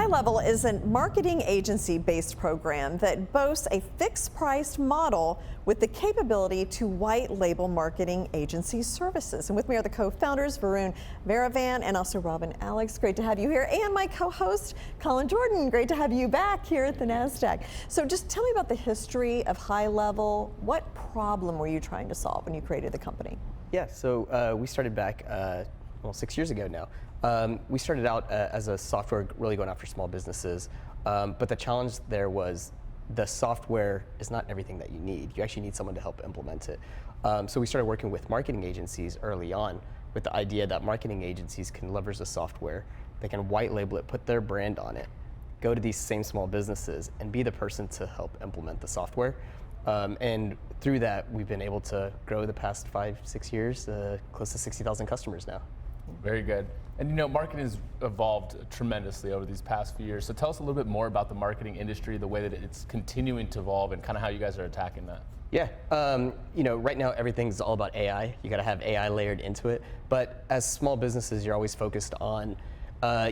HighLevel is a marketing agency-based program that boasts a fixed-priced model with the capability to white-label marketing agency services. And with me are the co-founders, Varun Varavan and also Robin Alex. Great to have you here. And my co-host, Colin Jordan. Great to have you back here at the NASDAQ. So just tell me about the history of HighLevel. What problem were you trying to solve when you created the company? Yeah, so we started back, 6 years ago now. We started out as a software really going after small businesses, but the challenge there was the software is not everything that you need. You actually need someone to help implement it. So we started working with marketing agencies early on with the idea that marketing agencies can leverage the software, they can white label it, put their brand on it, go to these same small businesses and be the person to help implement the software. And through that, we've been able to grow the past 5-6 years, close to 60,000 customers now. Very good. And you know, marketing has evolved tremendously over these past few years. So tell us a little bit more about the marketing industry, the way that it's continuing to evolve, and kind of how you guys are attacking that. Yeah, you know, right now everything's all about AI. You got to have AI layered into it. But as small businesses, you're always focused on,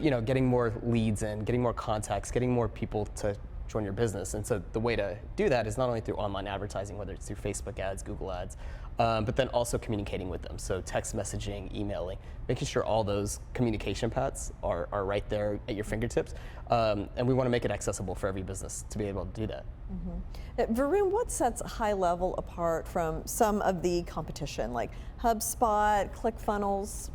you know, getting more leads in, getting more contacts, getting more people to join your business. And so the way to do that is not only through online advertising, whether it's through Facebook ads, Google ads, but then also communicating with them. So text messaging, emailing, making sure all those communication paths are right there at your fingertips. And we want to make it accessible for every business to be able to do that. Varun, what sets HighLevel apart from some of the competition, like HubSpot, ClickFunnels?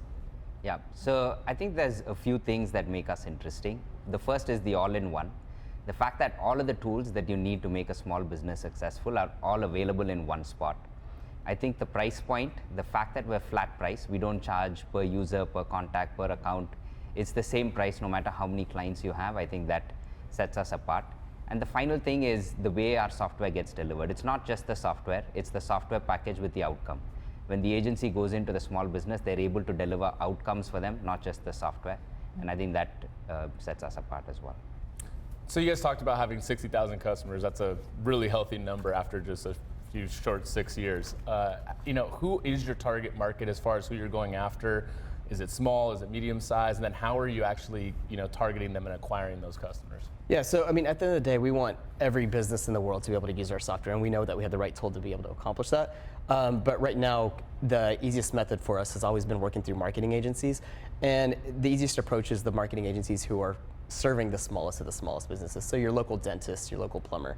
Yeah, so I think there's a few things that make us interesting. The first is the all-in-one. The fact that all of the tools that you need to make a small business successful are all available in one spot. I think the price point, the fact that we're flat price, we don't charge per user, per contact, per account. It's the same price no matter how many clients you have. I think that sets us apart. And the final thing is the way our software gets delivered. It's not just the software, it's the software package with the outcome. When the agency goes into the small business, they're able to deliver outcomes for them, not just the software. And I think that sets us apart as well. So you guys talked about having 60,000 customers. That's a really healthy number after just a few short 6 years. You know, who is your target market as far as who you're going after? Is it small? Is it medium size? And then how are you actually, you know, targeting them and acquiring those customers? Yeah, so I mean, at the end of the day, we want every business in the world to be able to use our software, and we know that we have the right tool to be able to accomplish that. But right now, the easiest method for us has always been working through marketing agencies, and the easiest approach is the marketing agencies who are serving the smallest of the smallest businesses. So your local dentist, your local plumber,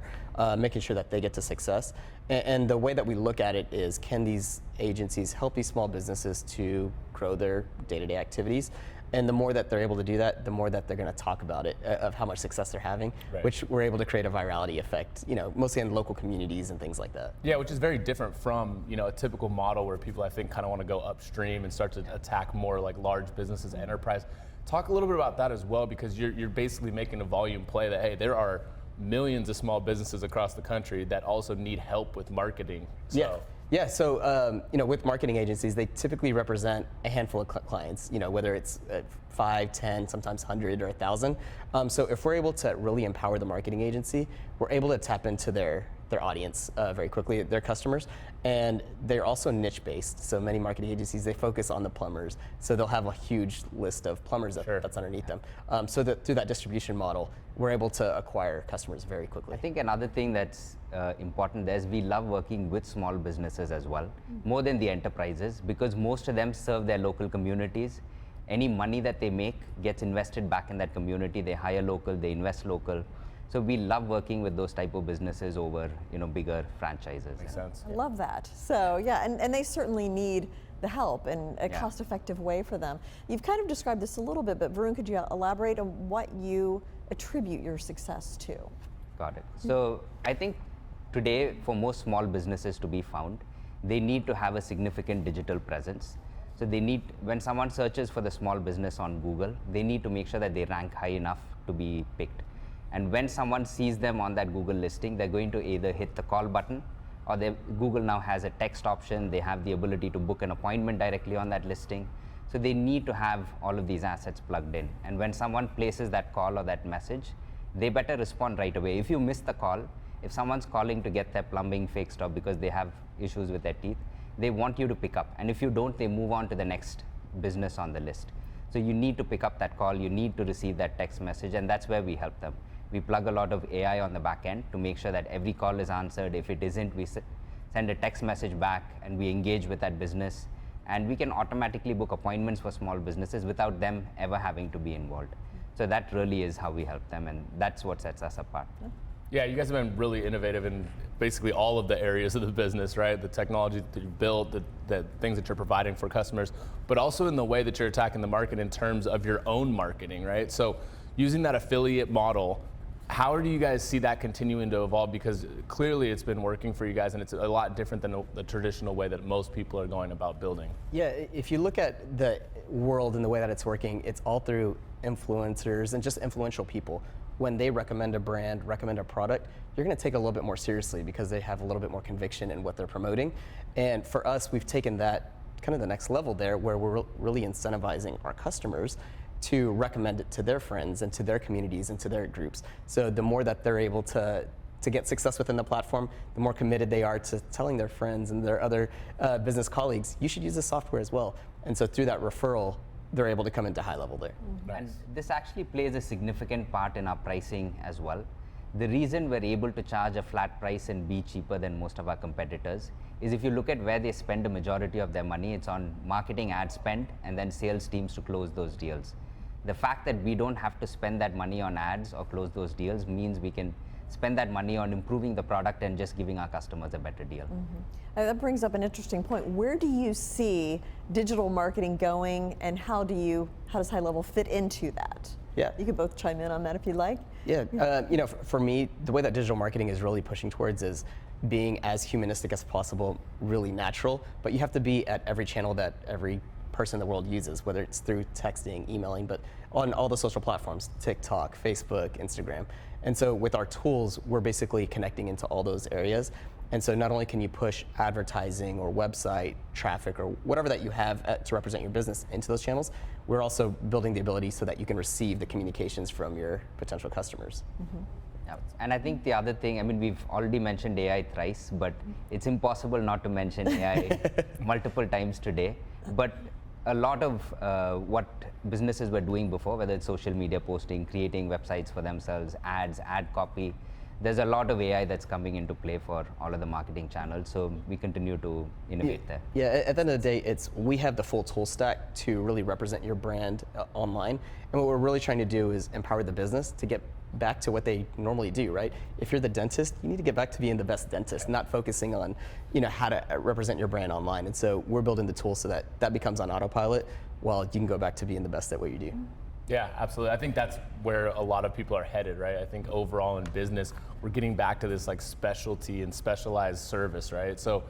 making sure that they get to success. And the way that we look at it is, can these agencies help these small businesses to grow their day-to-day activities? And the more that they're able to do that, the more that they're going to talk about it, of how much success they're having, right. Which we're able to create a virality effect, you know, mostly in local communities and things like that. Yeah, which is very different from, you know, a typical model where people, I think, kind of want to go upstream and start to attack more like large businesses, enterprise. Talk a little bit about that as well, because you're basically making a volume play that, hey, there are millions of small businesses across the country that also need help with marketing. So. Yeah, so you know, with marketing agencies, they typically represent a handful of clients, you know, whether it's 5, 10, sometimes 100 or 1,000. So if we're able to really empower the marketing agency, we're able to tap into their audience very quickly, their customers, and they're also niche-based. So many marketing agencies, they focus on the plumbers, so they'll have a huge list of plumbers that's underneath them. So that through that distribution model, we're able to acquire customers very quickly. I think another thing that's important there is we love working with small businesses as well, more than the enterprises, because most of them serve their local communities. Any money that they make gets invested back in that community. They hire local, they invest local. So we love working with those type of businesses over, you know, bigger franchises. Makes sense. I love that. So yeah, and they certainly need the help in a cost-effective way for them. You've kind of described this a little bit, but Varun, could you elaborate on what you attribute your success to? Got it. So I think today, for most small businesses to be found, they need to have a significant digital presence. So they need, when someone searches for the small business on Google, they need to make sure that they rank high enough to be picked. And when someone sees them on that Google listing, they're going to either hit the call button, or Google now has a text option. They have the ability to book an appointment directly on that listing. So they need to have all of these assets plugged in. And when someone places that call or that message, they better respond right away. If you miss the call, if someone's calling to get their plumbing fixed or because they have issues with their teeth, they want you to pick up. And if you don't, they move on to the next business on the list. So you need to pick up that call, you need to receive that text message, and that's where we help them. We plug a lot of AI on the back end to make sure that every call is answered. If it isn't, we send a text message back and we engage with that business. And we can automatically book appointments for small businesses without them ever having to be involved. So that really is how we help them, and that's what sets us apart. Yeah, you guys have been really innovative in basically all of the areas of the business, right? The technology that you built, the things that you're providing for customers, but also in the way that you're attacking the market in terms of your own marketing, right? So using that affiliate model, how do you guys see that continuing to evolve? Because clearly it's been working for you guys, and it's a lot different than the traditional way that most people are going about building. Yeah, if you look at the world and the way that it's working, it's all through influencers and just influential people. When they recommend a brand, recommend a product, you're going to take it a little bit more seriously because they have a little bit more conviction in what they're promoting. And for us, we've taken that kind of the next level there, where we're really incentivizing our customers to recommend it to their friends and to their communities and to their groups. So the more that they're able to get success within the platform, the more committed they are to telling their friends and their other business colleagues, you should use this software as well. And so through that referral, they're able to come into HighLevel there. Nice. And this actually plays a significant part in our pricing as well. The reason we're able to charge a flat price and be cheaper than most of our competitors is if you look at where they spend the majority of their money, it's on marketing ad spend and then sales teams to close those deals. The fact that we don't have to spend that money on ads or close those deals means we can spend that money on improving the product and just giving our customers a better deal. That brings up an interesting point. Where do you see digital marketing going, and how does HighLevel fit into that? Yeah. You could both chime in on that if you'd like. Yeah, for me, the way that digital marketing is really pushing towards is being as humanistic as possible, really natural, but you have to be at every channel that every person in the world uses, whether it's through texting, emailing, but on all the social platforms, TikTok, Facebook, Instagram. And so with our tools, we're basically connecting into all those areas. And so not only can you push advertising or website traffic or whatever that you have to represent your business into those channels, we're also building the ability so that you can receive the communications from your potential customers. Yeah. And I think the other thing, I mean, we've already mentioned AI thrice, but it's impossible not to mention AI multiple times today. But a lot of what businesses were doing before, whether it's social media posting, creating websites for themselves, ads, ad copy, there's a lot of AI that's coming into play for all of the marketing channels. So we continue to innovate there. Yeah, at the end of the day, we have the full tool stack to really represent your brand online. And what we're really trying to do is empower the business to get back to what they normally do, right? If you're the dentist, you need to get back to being the best dentist, not focusing on, how to represent your brand online. And so we're building the tools so that that becomes on autopilot while you can go back to being the best at what you do. Yeah, absolutely. I think that's where a lot of people are headed, right? I think overall in business, we're getting back to this like specialty and specialized service, right? So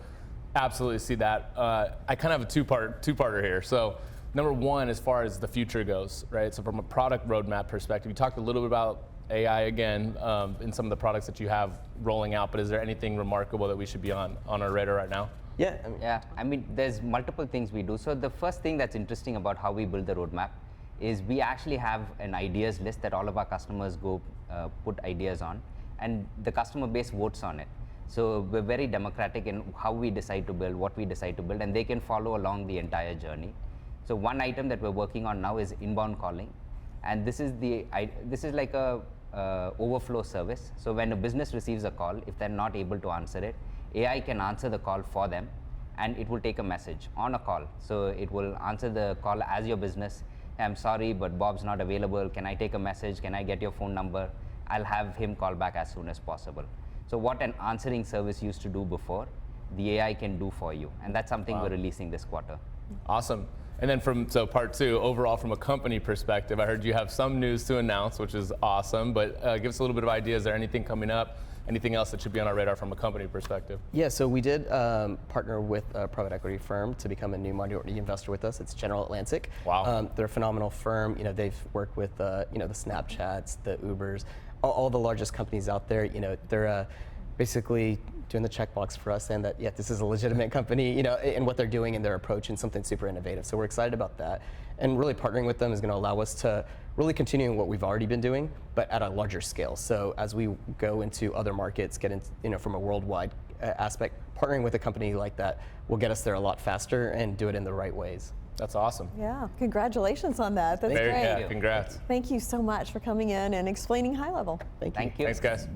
absolutely see that. I kind of have a two-parter here. So number one, as far as the future goes, right? So from a product roadmap perspective, you talked a little bit about AI again in some of the products that you have rolling out, but is there anything remarkable that we should be on our radar right now? Yeah, I mean, there's multiple things we do. So the first thing that's interesting about how we build the roadmap is we actually have an ideas list that all of our customers go put ideas on, and the customer base votes on it. So we're very democratic in how we decide to build, what we decide to build, and they can follow along the entire journey. So one item that we're working on now is inbound calling, and this is like a overflow service. So when a business receives a call, if they're not able to answer it, AI can answer the call for them, and it will take a message on a call. So it will answer the call as your business. I'm sorry, but Bob's not available. Can I take a message? Can I get your phone number? I'll have him call back as soon as possible. So what an answering service used to do before, the AI can do for you. And that's something we're releasing this quarter. Awesome. And then so part two, overall from a company perspective, I heard you have some news to announce, which is awesome, but give us a little bit of idea. Is there anything coming up? Anything else that should be on our radar from a company perspective? Yeah, so we did partner with a private equity firm to become a new minority investor with us. It's General Atlantic. Wow. They're a phenomenal firm. They've worked with the Snapchats, the Ubers, all the largest companies out there. They're basically doing the checkbox for us, saying that this is a legitimate company, and what they're doing and their approach and something super innovative. So we're excited about that, and really partnering with them is going to allow us to really continue what we've already been doing, but at a larger scale. So as we go into other markets, get into from a worldwide aspect, partnering with a company like that will get us there a lot faster and do it in the right ways. That's awesome. Yeah, congratulations on that. That's Very, great. yeah, congrats. Thank you so much for coming in and explaining HighLevel. Thank you. Thank you. Thanks, guys.